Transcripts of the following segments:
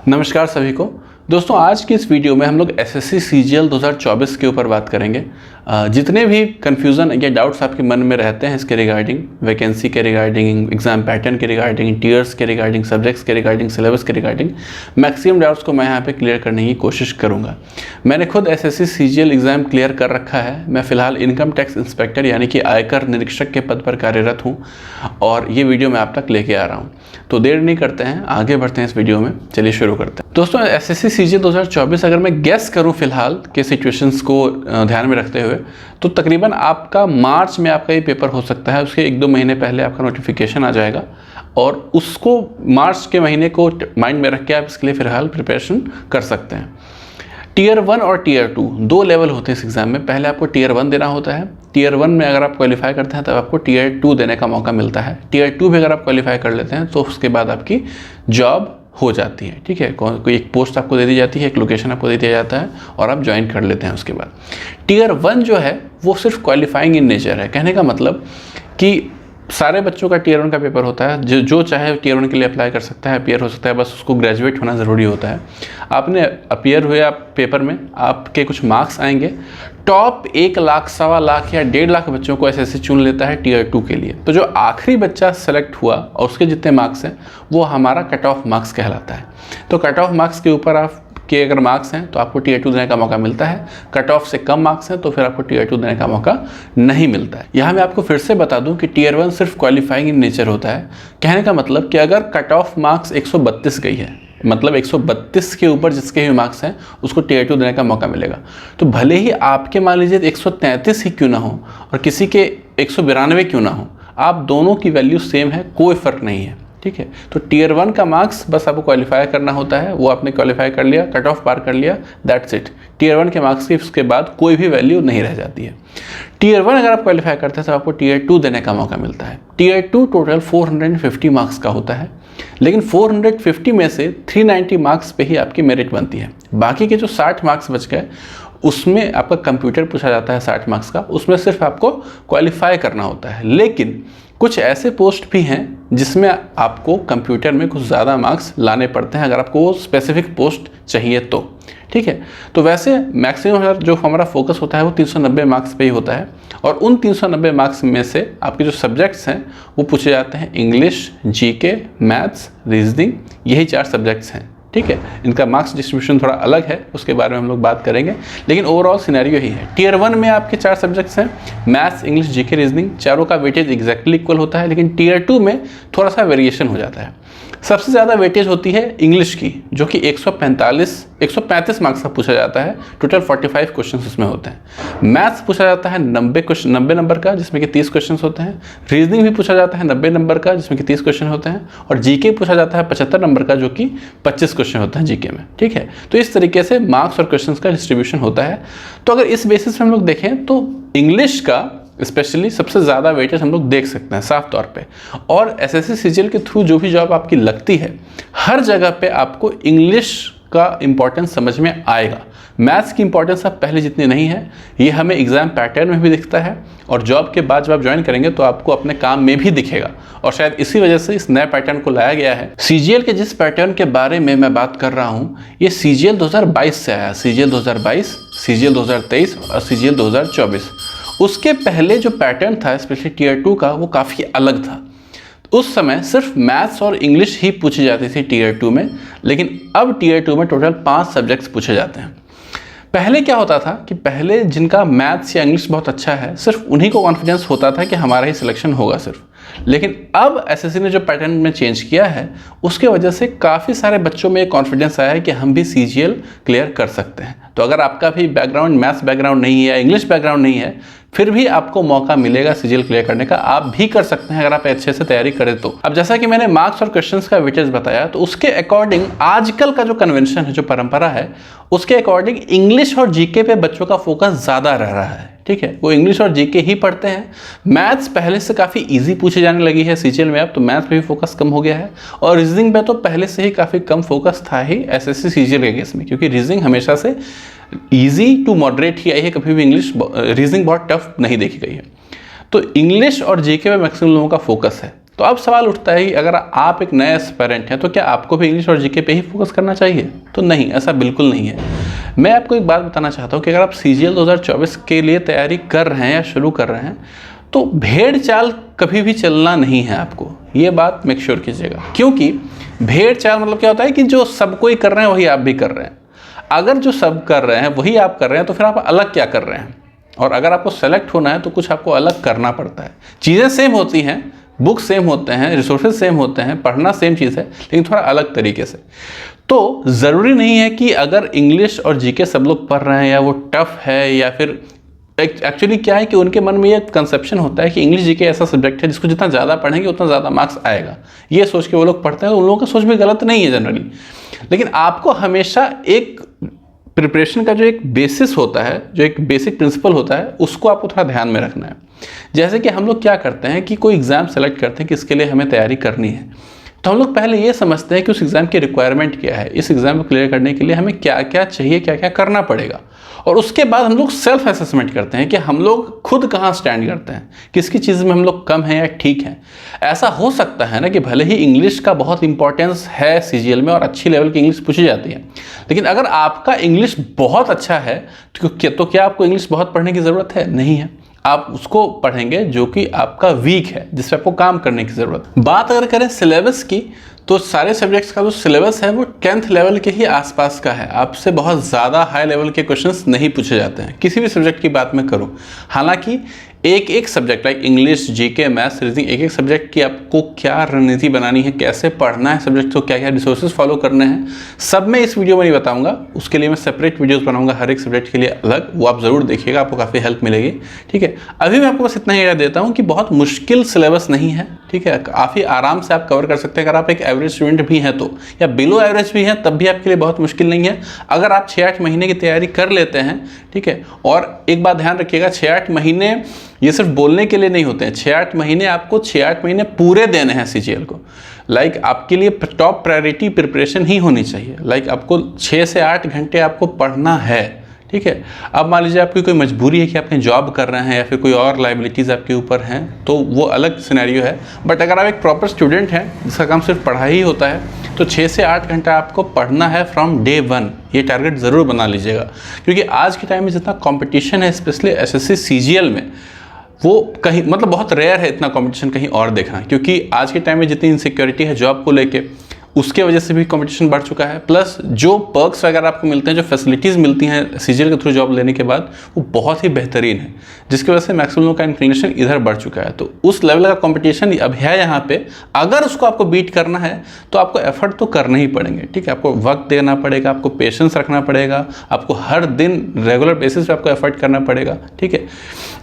नमस्कार सभी को। दोस्तों आज की इस वीडियो में हम लोग एसएससी सीजीएल 2024 के ऊपर बात करेंगे। जितने भी कन्फ्यूज़न या डाउट्स आपके मन में रहते हैं इसके रिगार्डिंग, वैकेंसी के रिगार्डिंग, एग्जाम पैटर्न के रिगार्डिंग, टीयर्स के रिगार्डिंग, सब्जेक्ट्स के रिगार्डिंग, सिलेबस के रिगार्डिंग, मैक्सिमम डाउट्स को मैं यहाँ पे क्लियर करने की कोशिश करूँगा। मैंने खुद एसएससी सीजीएल एग्ज़ाम क्लियर कर रखा है। मैं फ़िलहाल इनकम टैक्स इंस्पेक्टर यानी कि आयकर निरीक्षक के पद पर कार्यरत हूँ और ये वीडियो मैं आप तक लेके आ रहा हूँ। तो देर नहीं करते हैं, आगे बढ़ते हैं इस वीडियो में। चलिए शुरू करते हैं। दोस्तों एसएससी सीजीएल 2024 अगर मैं गेस करूं फिलहाल के सिचुएशंस को ध्यान में रखते हुए, तो तकरीबन आपका मार्च में आपका ये पेपर हो सकता है। उसके 1-2 महीने पहले आपका नोटिफिकेशन आ जाएगा और उसको मार्च के महीने को माइंड में रख के आप इसके लिए फिलहाल प्रिपरेशन कर सकते हैं। टीयर 1 और टीयर 2 दो लेवल होते हैं इस एग्ज़ाम में। पहले आपको टीयर 1 देना होता है। टीयर 1 में अगर आप क्वालिफाई करते हैं तब आपको टीयर 2 देने का मौका मिलता है। टीयर 2 भी अगर आप क्वालिफाई कर लेते हैं तो उसके बाद आपकी जॉब हो जाती है। ठीक है, कोई एक पोस्ट आपको दे दी जाती है, एक लोकेशन आपको दे दिया जाता है और आप ज्वाइन कर लेते हैं उसके बाद। टीयर 1 जो है वो सिर्फ क्वालिफाइंग इन नेचर है। कहने का मतलब कि सारे बच्चों का टीयर 1 का पेपर होता है। जो चाहे टीयर 1 के लिए अप्लाई कर सकता है, अपियर हो सकता है, बस उसको ग्रेजुएट होना ज़रूरी होता है। आपने अपियर हुए आप पेपर में, आपके कुछ मार्क्स आएंगे। टॉप 1 लाख, 1.25 लाख या 1.5 लाख बच्चों को एसएससी चुन लेता है टीयर 2 के लिए। तो जो आखिरी बच्चा सेलेक्ट हुआ और उसके जितने मार्क्स हैं वो हमारा कट ऑफ मार्क्स कहलाता है। तो कट ऑफ मार्क्स के ऊपर आप के अगर मार्क्स हैं तो आपको टीयर 2 देने का मौका मिलता है। कट ऑफ से कम मार्क्स हैं तो फिर आपको टीयर 2 देने का मौका नहीं मिलता है। यहाँ मैं आपको फिर से बता दूं कि टीयर 1 सिर्फ क्वालिफाइंग इन नेचर होता है। कहने का मतलब कि अगर कट ऑफ मार्क्स 132 गई है, मतलब 132 के ऊपर जिसके भी मार्क्स हैं उसको टीयर 2 देने का मौका मिलेगा। तो भले ही आपके मान लीजिए 133 ही क्यों ना हो और किसी के 192 क्यों ना हो, आप दोनों की वैल्यू सेम है, कोई फ़र्क नहीं है। ठीक है, तो टीयर 1 का मार्क्स बस आपको क्वालिफाई करना होता है। वो आपने क्वालिफाई कर लिया, कट ऑफ पार कर लिया, दैट्स इट। टीयर 1 के मार्क्स की उसके बाद कोई भी वैल्यू नहीं रह जाती है। टीयर 1 अगर आप क्वालिफाई करते हैं तो आपको टीयर 2 देने का मौका मिलता है। टीयर 2 टोटल 450 मार्क्स का होता है, लेकिन 450 में से 390 मार्क्स पे ही आपकी मेरिट बनती है। बाकी के जो 60 मार्क्स बच गए उसमें आपका कंप्यूटर पूछा जाता है 60 मार्क्स का, उसमें सिर्फ आपको क्वालिफाई करना होता है। लेकिन कुछ ऐसे पोस्ट भी हैं जिसमें आपको कंप्यूटर में कुछ ज़्यादा मार्क्स लाने पड़ते हैं अगर आपको वो स्पेसिफिक पोस्ट चाहिए तो। ठीक है, तो वैसे मैक्सिमम जो हमारा फोकस होता है वो 390 मार्क्स पे ही होता है और उन 390 मार्क्स में से आपके जो सब्जेक्ट्स हैं वो पूछे जाते हैं इंग्लिश, जीके, मैथ्स, रीजनिंग, यही 4 सब्जेक्ट्स हैं। ठीक है, इनका मार्क्स डिस्ट्रीब्यूशन थोड़ा अलग है, उसके बारे में हम लोग बात करेंगे, लेकिन ओवरऑल सिनेरियो ही है। टीयर 1 में आपके 4 सब्जेक्ट्स हैं, मैथ्स, इंग्लिश, जीके, रीजनिंग, चारों का वेटेज एग्जैक्टली इक्वल होता है। लेकिन टीयर 2 में थोड़ा सा वेरिएशन हो जाता है। सबसे ज़्यादा वेटेज होती है इंग्लिश की, जो कि 135 मार्क्स का पूछा जाता है। टोटल 45 क्वेश्चन उसमें होते हैं। मैथ्स पूछा जाता है 90 नंबर का, जिसमें कि 30 क्वेश्चन होते हैं। रीजनिंग भी पूछा जाता है 90 नंबर का, जिसमें कि 30 क्वेश्चन होते हैं। और जीके पूछा जाता है 75 नंबर का, जो कि 25 क्वेश्चन होते हैं जीके में। ठीक है, तो इस तरीके से मार्क्स और क्वेश्चन का डिस्ट्रीब्यूशन होता है। तो अगर इस बेसिस पर हम लोग देखें तो इंग्लिश का स्पेशली सबसे ज़्यादा वेटेज हम लोग देख सकते हैं साफ तौर पे। और एसएससी सीजीएल के थ्रू जो भी जॉब आपकी लगती है, हर जगह पे आपको इंग्लिश का इंपॉर्टेंस समझ में आएगा। मैथ्स की इंपॉर्टेंस अब पहले जितनी नहीं है, ये हमें एग्जाम पैटर्न में भी दिखता है और जॉब के बाद जब आप ज्वाइन करेंगे तो आपको अपने काम में भी दिखेगा। और शायद इसी वजह से इस नए पैटर्न को लाया गया है। सीजीएल के जिस पैटर्न के बारे में मैं बात कर रहा हूँ, ये सीजीएल 2022 से आया। सीजीएल 2022, सीजीएल 2023 और सीजीएल 2024। उसके पहले जो पैटर्न था स्पेशली टीयर 2 का, वो काफ़ी अलग था। उस समय सिर्फ मैथ्स और इंग्लिश ही पूछी जाती थी टीयर 2 में, लेकिन अब टीयर 2 में टोटल 5 सब्जेक्ट्स पूछे जाते हैं। पहले क्या होता था कि पहले जिनका मैथ्स या इंग्लिश बहुत अच्छा है, सिर्फ उन्हीं को कॉन्फिडेंस होता था कि हमारा ही सिलेक्शन होगा सिर्फ। लेकिन अब एसएससी ने जो पैटर्न में चेंज किया है, उसके वजह से काफ़ी सारे बच्चों में कॉन्फिडेंस आया है कि हम भी सीजीएल क्लियर कर सकते हैं। तो अगर आपका भी बैकग्राउंड मैथ्स बैकग्राउंड नहीं है, इंग्लिश बैकग्राउंड नहीं है, फिर भी आपको मौका मिलेगा सीजीएल क्लियर करने का। आप भी कर सकते हैं अगर आप अच्छे से तैयारी करें तो। अब जैसा कि मैंने मार्क्स और क्वेश्चंस का वेटेज बताया, तो उसके अकॉर्डिंग आजकल का जो कन्वेंशन है, जो परंपरा है, उसके अकॉर्डिंग इंग्लिश और जीके पे बच्चों का फोकस ज़्यादा रह रहा है। ठीक है, वो इंग्लिश और जीके ही पढ़ते हैं। मैथ्स पहले से काफ़ी इजी पूछे जाने लगी है सीजीएल में अब, तो मैथ्स पे भी फोकस कम हो गया है। और रीजनिंग पे तो पहले से ही काफ़ी कम फोकस था ही एसएससी सीजीएल के केस में, क्योंकि रीजनिंग हमेशा से इजी टू मॉडरेट ही आई है, कभी भी इंग्लिश रीजनिंग बहुत टफ नहीं देखी गई है। तो इंग्लिश और जीके में मैक्सिमम लोगों का फोकस है। तो अब सवाल उठता है कि अगर आप एक नए एस्पायरेंट हैं तो क्या आपको भी इंग्लिश और जीके पे ही फोकस करना चाहिए? तो नहीं, ऐसा बिल्कुल नहीं है। मैं आपको एक बात बताना चाहता हूँ कि अगर आप CGL 2024 के लिए तैयारी कर रहे हैं या शुरू कर रहे हैं तो भेड़ चाल कभी भी चलना नहीं है आपको, ये बात मेक श्योर कीजिएगा। क्योंकि भेड़ चाल मतलब क्या होता है कि जो सब कोई कर रहे हैं वही आप भी कर रहे हैं। अगर जो सब कर रहे हैं वही आप कर रहे हैं तो फिर आप अलग क्या कर रहे हैं? और अगर आपको सेलेक्ट होना है तो कुछ आपको अलग करना पड़ता है। चीज़ें सेम होती हैं, बुक सेम होते हैं, रिसोर्सेज सेम होते हैं, पढ़ना सेम चीज़ है, लेकिन थोड़ा अलग तरीके से। तो ज़रूरी नहीं है कि अगर इंग्लिश और जीके सब लोग पढ़ रहे हैं या वो टफ है, या फिर एक्चुअली क्या है कि उनके मन में ये कंसेप्शन होता है कि इंग्लिश जीके ऐसा सब्जेक्ट है जिसको जितना ज़्यादा पढ़ेंगे उतना ज़्यादा मार्क्स आएगा। ये सोच के वो लोग पढ़ते हैं। उन लोगों का सोच भी गलत नहीं है जनरली, लेकिन आपको हमेशा एक प्रिपरेशन का जो एक बेसिस होता है, जो एक बेसिक प्रिंसिपल होता है, उसको आपको थोड़ा ध्यान में रखना है। जैसे कि हम लोग क्या करते हैं कि कोई एग्ज़ाम सेलेक्ट करते हैं कि इसके लिए हमें तैयारी करनी है, तो हम लोग पहले ये समझते हैं कि उस एग्ज़ाम की रिक्वायरमेंट क्या है, इस एग्ज़ाम को क्लियर करने के लिए हमें क्या क्या चाहिए, क्या क्या करना पड़ेगा। और उसके बाद हम लोग सेल्फ असेसमेंट करते हैं कि हम लोग खुद कहाँ स्टैंड करते हैं, किसकी चीज़ में हम लोग कम हैं या ठीक हैं। ऐसा हो सकता है ना कि भले ही इंग्लिश का बहुत इंपॉर्टेंस है CGL में और अच्छी लेवल की इंग्लिश पूछी जाती है, लेकिन अगर आपका इंग्लिश बहुत अच्छा है तो क्या आपको इंग्लिश बहुत पढ़ने की ज़रूरत है? नहीं है। आप उसको पढ़ेंगे जो कि आपका वीक है, जिस पर आपको काम करने की ज़रूरत है। बात अगर करें सिलेबस की, तो सारे सब्जेक्ट्स का जो सिलेबस है वो 10th लेवल के ही आसपास का है। आपसे बहुत ज़्यादा हाई लेवल के क्वेश्चंस नहीं पूछे जाते हैं, किसी भी सब्जेक्ट की बात मैं करूं। हालांकि एक एक subject like English, GK, maths, reasoning, एक एक सब्जेक्ट की आपको क्या रणनीति बनानी है, कैसे पढ़ना है सब्जेक्ट को, क्या क्या रिसोर्सेज फॉलो करने हैं, सब मैं इस वीडियो में नहीं बताऊंगा। उसके लिए मैं सेपरेट वीडियोस बनाऊंगा हर एक सब्जेक्ट के लिए अलग, वो आप ज़रूर देखिएगा, आपको काफ़ी हेल्प मिलेगी। ठीक है, अभी मैं आपको बस इतना ही आइडिया देता हूँ कि बहुत मुश्किल सिलेबस नहीं है। ठीक है, काफ़ी आराम से आप कवर कर सकते हैं। अगर आप एक एवरेज स्टूडेंट भी हैं तो, या बिलो एवरेज भी हैं तब भी आपके लिए बहुत मुश्किल नहीं है अगर आप 6-8 महीने की तैयारी कर लेते हैं। ठीक है, और एक बात ध्यान रखिएगा, 6-8 महीने ये सिर्फ बोलने के लिए नहीं होते हैं। 6-8 महीने आपको 6-8 महीने पूरे देने हैं CGL को। लाइक आपके लिए टॉप प्रायोरिटी प्रिपरेशन ही होनी चाहिए। लाइक आपको 6 से 8 घंटे आपको पढ़ना है। ठीक है, अब मान लीजिए आपकी कोई मजबूरी है कि आप कहीं जॉब कर रहे हैं या फिर कोई और लाइबिलिटीज़ आपके ऊपर हैं, तो वो अलग सिनेरियो है। बट अगर आप एक प्रॉपर स्टूडेंट हैं जिसका काम सिर्फ पढ़ाई ही होता है, तो 6 से 8 घंटा आपको पढ़ना है फ्रॉम डे 1। ये टारगेट ज़रूर बना लीजिएगा, क्योंकि आज के टाइम में जितना कॉम्पिटिशन है, स्पेशली SSC CGL में, वो कहीं मतलब बहुत रेयर है इतना कंपटीशन कहीं और देखना। क्योंकि आज के टाइम में जितनी इनसिक्योरिटी है जॉब को लेके, उसके वजह से भी कंपटीशन बढ़ चुका है। प्लस जो पर्क्स वगैरह आपको मिलते हैं, जो फैसिलिटीज़ मिलती हैं CGL के थ्रू जॉब लेने के बाद, वो बहुत ही बेहतरीन है, जिसकी वजह से मैक्सिमम का इंक्लिनेशन इधर बढ़ चुका है। तो उस लेवल का कंपटीशन अब है यहाँ पे। अगर उसको आपको बीट करना है तो आपको एफर्ट तो करने ही पड़ेंगे। ठीक है, आपको वक्त देना पड़ेगा, आपको पेशेंस रखना पड़ेगा, आपको हर दिन रेगुलर बेसिस पे आपको एफर्ट करना पड़ेगा। ठीक है,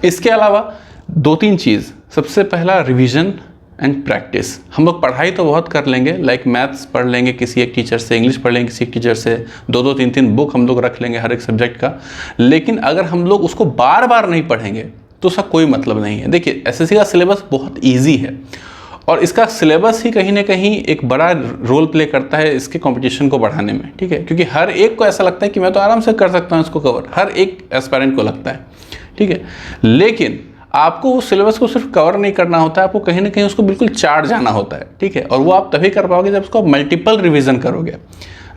इसके अलावा 2-3 चीज़, सबसे पहला रिवीजन एंड प्रैक्टिस। हम लोग पढ़ाई तो बहुत कर लेंगे, लाइक मैथ्स पढ़ लेंगे किसी एक टीचर से, इंग्लिश पढ़ लेंगे किसी एक टीचर से, 2-2, 3-3 बुक हम लोग रख लेंगे हर एक सब्जेक्ट का। लेकिन अगर हम लोग उसको बार बार नहीं पढ़ेंगे तो उसका कोई मतलब नहीं है। देखिए, SSC का सिलेबस बहुत ईजी है और इसका सिलेबस ही कहीं ना कहीं एक बड़ा रोल प्ले करता है इसके कंपटीशन को बढ़ाने में। ठीक है, क्योंकि हर एक को ऐसा लगता है कि मैं तो आराम से कर सकता हूँ इसको कवर, हर एक एस्पायरेंट को लगता है। ठीक है, लेकिन आपको उस सिलेबस को सिर्फ कवर नहीं करना होता है, आपको कहीं ना कहीं उसको बिल्कुल चाट जाना होता है। ठीक है, और वो आप तभी कर पाओगे जब उसको आप मल्टीपल रिवीजन करोगे,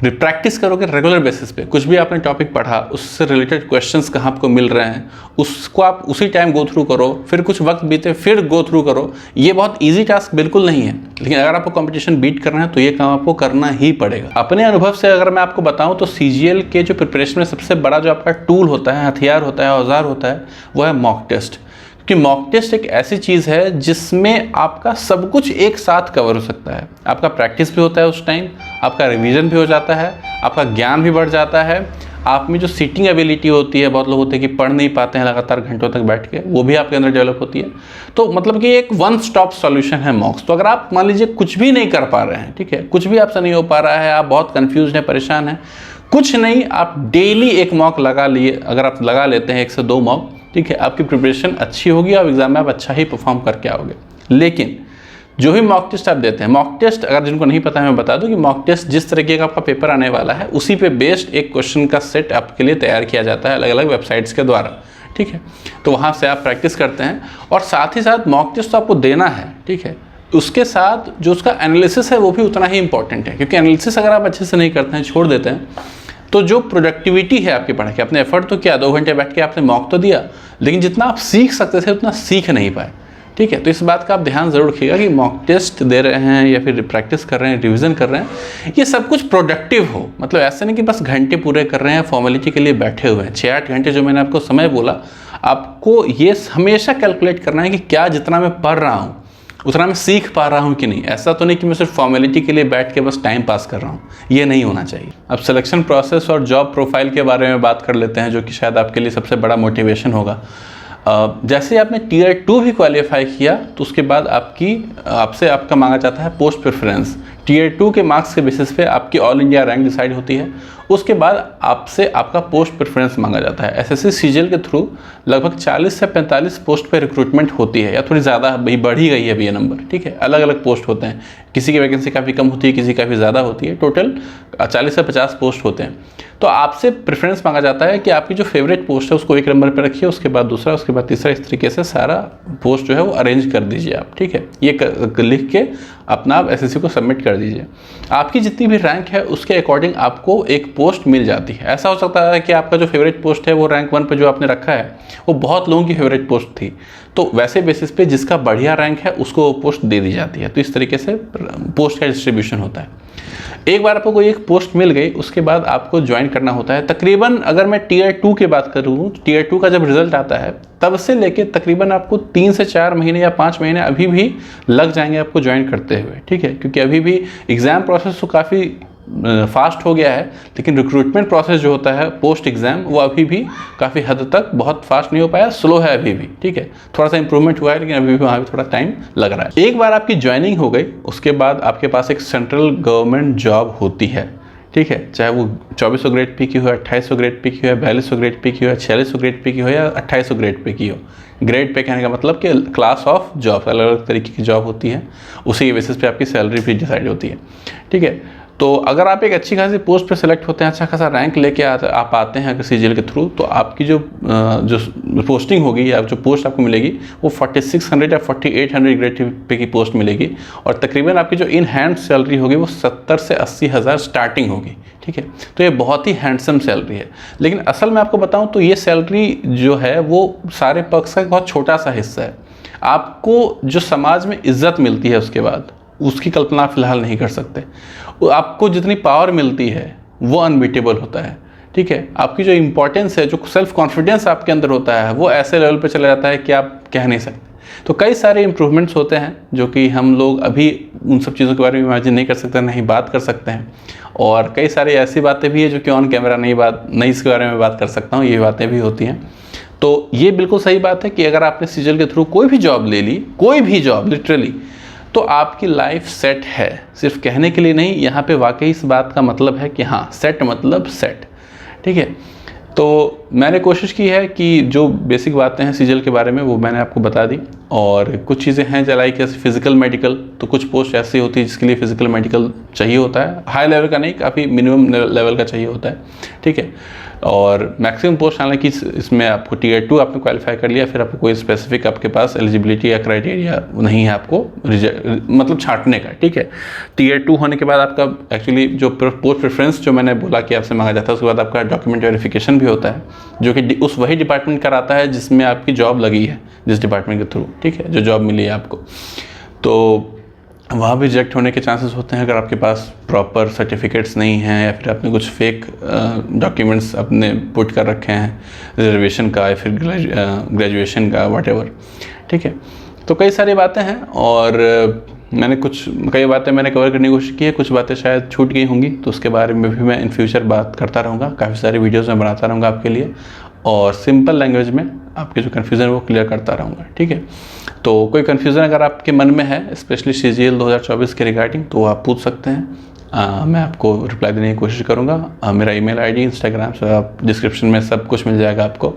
प्रैक्टिस करोगे रेगुलर बेसिस पे। कुछ भी आपने टॉपिक पढ़ा, उससे रिलेटेड क्वेश्चंस कहाँ आपको मिल रहे हैं, उसको आप उसी टाइम गो थ्रू करो, फिर कुछ वक्त बीते फिर गो थ्रू करो। ये बहुत ईजी टास्क बिल्कुल नहीं है, लेकिन अगर आपको कंपटीशन बीट करना है तो ये काम आपको करना ही पड़ेगा। अपने अनुभव से अगर मैं आपको बताऊं तो CGL के जो प्रिपरेशन में सबसे बड़ा जो आपका टूल होता है, हथियार होता है, औजार होता है, वो है मॉक टेस्ट। कि मॉक टेस्ट एक ऐसी चीज़ है जिसमें आपका सब कुछ एक साथ कवर हो सकता है। आपका प्रैक्टिस भी होता है उस टाइम, आपका रिवीजन भी हो जाता है, आपका ज्ञान भी बढ़ जाता है, आप में जो सीटिंग एबिलिटी होती है, बहुत लोग होते हैं कि पढ़ नहीं पाते हैं लगातार घंटों तक बैठ के, वो भी आपके अंदर डेवलप होती है। तो मतलब कि एक वन स्टॉप सॉल्यूशन है मॉक्स। तो अगर आप मान लीजिए कुछ भी नहीं कर पा रहे हैं, ठीक है, कुछ भी आपसे नहीं हो पा रहा है, आप बहुत कन्फ्यूज हैं, परेशान हैं, कुछ नहीं, आप डेली एक मॉक लगा लिए, अगर आप लगा लेते हैं 1 से 2 मॉक, ठीक है, आपकी प्रिपरेशन अच्छी होगी और एग्जाम में आप अच्छा ही परफॉर्म करके आओगे। लेकिन जो भी मॉक टेस्ट आप देते हैं, मॉक टेस्ट अगर जिनको नहीं पता है मैं बता दूं कि मॉक टेस्ट जिस तरीके का आपका पेपर आने वाला है उसी पे बेस्ड एक क्वेश्चन का सेट आपके लिए तैयार किया जाता है अलग अलग वेबसाइट्स के द्वारा। ठीक है, तो वहाँ से आप प्रैक्टिस करते हैं और साथ ही साथ मॉक टेस्ट तो आपको देना है। ठीक है, उसके साथ जो उसका एनालिसिस है वो भी उतना ही इंपॉर्टेंट है, क्योंकि एनालिसिस अगर आप अच्छे से नहीं करते हैं, छोड़ देते हैं, तो जो प्रोडक्टिविटी है आपके पढ़ाई की, आपने एफर्ट तो किया, 2 घंटे बैठ के आपने मॉक तो दिया, लेकिन जितना आप सीख सकते थे उतना सीख नहीं पाए। ठीक है, तो इस बात का आप ध्यान ज़रूर रखिएगा कि मॉक टेस्ट दे रहे हैं या फिर प्रैक्टिस कर रहे हैं, रिवीजन कर रहे हैं, ये सब कुछ प्रोडक्टिव हो। मतलब ऐसा नहीं कि बस घंटे पूरे कर रहे हैं, फॉर्मेलिटी के लिए बैठे हुए हैं। 6-8 घंटे जो मैंने आपको समय बोला, आपको ये हमेशा कैलकुलेट करना है कि क्या जितना मैं पढ़ रहा हूँ उतना मैं सीख पा रहा हूँ कि नहीं। ऐसा तो नहीं कि मैं सिर्फ फॉर्मेलिटी के लिए बैठ के बस टाइम पास कर रहा हूँ, ये नहीं होना चाहिए। अब सिलेक्शन प्रोसेस और जॉब प्रोफाइल के बारे में बात कर लेते हैं, जो कि शायद आपके लिए सबसे बड़ा मोटिवेशन होगा। जैसे आपने Tier 2 भी क्वालिफाई किया, तो उसके बाद आपसे आपका मांगा जाता है पोस्ट प्रेफरेंस। Tier 2 के मार्क्स के बेसिस पे आपकी ऑल इंडिया रैंक डिसाइड होती है। उसके बाद आपसे आपका पोस्ट प्रेफरेंस मांगा जाता है। एसएससी सीजीएल के थ्रू लगभग 40 से 45 पोस्ट पे रिक्रूटमेंट होती है, या थोड़ी ज़्यादा बढ़ ही गई है अभी ये नंबर। ठीक है, अलग अलग पोस्ट होते हैं, किसी की वैकेंसी काफ़ी कम होती है, किसी की काफ़ी ज़्यादा होती है। टोटल 40 से 50 पोस्ट होते हैं। तो आपसे प्रेफरेंस मांगा जाता है कि आपकी जो फेवरेट पोस्ट है उसको 1 नंबर पर रखिए, उसके बाद दूसरा, उसके बाद तीसरा, इस तरीके से सारा पोस्ट जो है वो अरेंज कर दीजिए आप। ठीक है, ये लिख के अपना आप एसएससी को सबमिट कर दीजिए। आपकी जितनी भी रैंक है उसके अकॉर्डिंग आपको एक पोस्ट मिल जाती है। ऐसा हो सकता है कि आपका जो फेवरेट पोस्ट है वो रैंक 1 पे जो आपने रखा है वो बहुत लोगों की फेवरेट पोस्ट थी, तो वैसे बेसिस पे जिसका बढ़िया रैंक है उसको पोस्ट दे दी जाती है। तो इस तरीके से पोस्ट का डिस्ट्रीब्यूशन होता है। एक बार आपको कोई एक पोस्ट मिल गई, उसके बाद आपको ज्वाइन करना होता है। तकरीबन अगर मैं Tier 2 की बात करूँ, Tier 2 का जब रिजल्ट आता है तब से लेके तकरीबन आपको 3 से 4 महीने या 5 महीने अभी भी लग जाएंगे आपको ज्वाइन करते हुए। ठीक है, क्योंकि अभी भी एग्ज़ाम प्रोसेस तो काफ़ी फास्ट हो गया है, लेकिन रिक्रूटमेंट प्रोसेस जो होता है पोस्ट एग्ज़ाम वो अभी भी काफ़ी हद तक बहुत फास्ट नहीं हो पाया, स्लो है अभी भी। ठीक है, थोड़ा सा इंप्रूवमेंट हुआ है, लेकिन अभी भी वहाँ भी थोड़ा टाइम लग रहा है। एक बार आपकी ज्वाइनिंग हो गई, उसके बाद आपके पास एक सेंट्रल गवर्नमेंट जॉब होती है। ठीक है, चाहे वो 2400 ग्रेड पे की हो, 2800 ग्रेड पे की हो, 4200 ग्रेड पे की हो, 4600 ग्रेड पे की हो, या 2800 ग्रेड पे की हो। ग्रेड पे कहने का मतलब कि क्लास ऑफ जॉब, अलग अलग तरीके की जॉब होती है, उसी के बेसिस पे आपकी सैलरी भी डिसाइड होती है। ठीक है, तो अगर आप एक अच्छी खासी पोस्ट पे सिलेक्ट होते हैं, अच्छा खासा रैंक लेके आप आते हैं अगर सीजीएल के थ्रू, तो आपकी जो पोस्टिंग होगी या जो पोस्ट आपको मिलेगी वो 4600 या 4800 ग्रेड पे की पोस्ट मिलेगी, और तकरीबन आपकी जो इन हैंड सैलरी होगी वो 70 से 80 हज़ार स्टार्टिंग होगी। ठीक है, तो ये बहुत ही हैंडसम सैलरी है। लेकिन असल में आपको बताऊँ तो ये सैलरी जो है वो सारे पर्क्स का एक बहुत छोटा सा हिस्सा है। आपको जो समाज में इज्जत मिलती है उसके बाद उसकी कल्पना आप फिलहाल नहीं कर सकते। आपको जितनी पावर मिलती है वो अनबीटेबल होता है। ठीक है, आपकी जो इम्पोर्टेंस है, जो सेल्फ कॉन्फिडेंस आपके अंदर होता है वो ऐसे लेवल पे चला जाता है कि आप कह नहीं सकते। तो कई सारे इम्प्रूवमेंट्स होते हैं जो कि हम लोग अभी उन सब चीज़ों के बारे में इमेजिन नहीं कर सकते, नहीं बात कर सकते हैं। और कई सारी ऐसी बातें भी है जो कि ऑन कैमरा नहीं इसके बारे में बात कर सकता हूँ, ये बातें भी होती हैं। तो ये बिल्कुल सही बात है कि अगर आपने सीजीएल के थ्रू कोई भी जॉब ले ली, कोई भी जॉब लिटरली, तो आपकी लाइफ सेट है। सिर्फ कहने के लिए नहीं, यहाँ पे वाकई इस बात का मतलब है कि हाँ, सेट मतलब सेट। ठीक है, तो मैंने कोशिश की है कि जो बेसिक बातें हैं सीजीएल के बारे में वो मैंने आपको बता दी। और कुछ चीज़ें हैं लाइक जैसे फिजिकल मेडिकल, तो कुछ पोस्ट ऐसी होती है जिसके लिए फिजिकल मेडिकल चाहिए होता है, हाई लेवल का नहीं, काफ़ी मिनिमम लेवल का चाहिए होता है। ठीक है, और मैक्सिमम पोस्ट हालांकि इसमें आपको Tier 2 आपने क्वालिफाई कर लिया, फिर आपको कोई स्पेसिफिक आपके पास एलिजिबिलिटी या क्राइटेरिया नहीं है आपको मतलब छांटने का। ठीक है, Tier 2 होने के बाद आपका एक्चुअली जो पोस्ट प्रेफरेंस जो मैंने बोला कि आपसे मांगा जाता है, उसके बाद आपका डॉक्यूमेंट वेरिफिकेशन भी होता है, जो कि उस वही डिपार्टमेंट कराता है जिसमें आपकी जॉब लगी है, जिस डिपार्टमेंट के थ्रू। ठीक है, जो जॉब मिली है आपको, तो वहाँ भी रिजेक्ट होने के चांसेस होते हैं अगर आपके पास प्रॉपर सर्टिफिकेट्स नहीं हैं, या फिर आपने कुछ फेक डॉक्यूमेंट्स अपने पुट कर रखे हैं रिजर्वेशन का या फिर ग्रेजुएशन का, व्हाटएवर। ठीक है, तो कई सारी बातें हैं, और मैंने कई बातें मैंने कवर करने की कोशिश की है, कुछ बातें शायद छूट गई होंगी, तो उसके बारे में भी मैं इन फ्यूचर बात करता रहूँगा। काफ़ी सारी वीडियोज़ मैं बनाता रहूँगा आपके लिए, और सिंपल लैंग्वेज में आपके जो कन्फ्यूज़न है वो क्लियर करता रहूँगा। ठीक है, तो कोई कन्फ्यूज़न अगर आपके मन में है स्पेशली सीजीएल 2024 के रिगार्डिंग, तो आप पूछ सकते हैं। मैं आपको रिप्लाई देने की कोशिश करूँगा। मेरा ईमेल आईडी, इंस्टाग्राम से आप डिस्क्रिप्शन में सब कुछ मिल जाएगा आपको।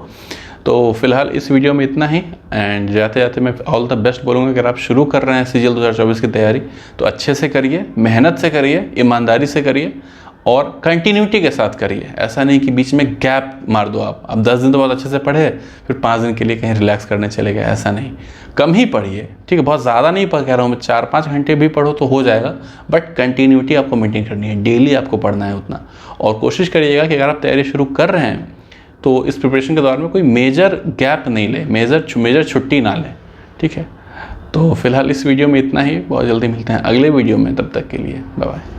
तो फिलहाल इस वीडियो में इतना ही, एंड जाते जाते मैं ऑल द बेस्ट बोलूँगा। अगर आप शुरू कर रहे हैं सीजीएल 2024 की तैयारी तो अच्छे से करिए, मेहनत से करिए, ईमानदारी से करिए, और कंटिन्यूटी के साथ करिए। ऐसा नहीं कि बीच में गैप मार दो आप। अब 10 दिन तो बहुत अच्छे से पढ़े, फिर 5 दिन के लिए कहीं रिलैक्स करने चले गए, ऐसा नहीं। कम ही पढ़िए, ठीक है, बहुत ज़्यादा नहीं कह रहा हूँ मैं, 4-5 घंटे भी पढ़ो तो हो जाएगा, बट कंटिन्यूटी आपको मेंटेन करनी है, डेली आपको पढ़ना है उतना। और कोशिश करिएगा कि अगर आप तैयारी शुरू कर रहे हैं तो इस प्रिपरेशन के दौरान में कोई मेजर गैप नहीं ले, मेजर छुट्टी ना लें, ठीक है। तो फिलहाल इस वीडियो में इतना ही, बहुत जल्दी मिलते हैं अगले वीडियो में, तब तक के लिए बाय बाय।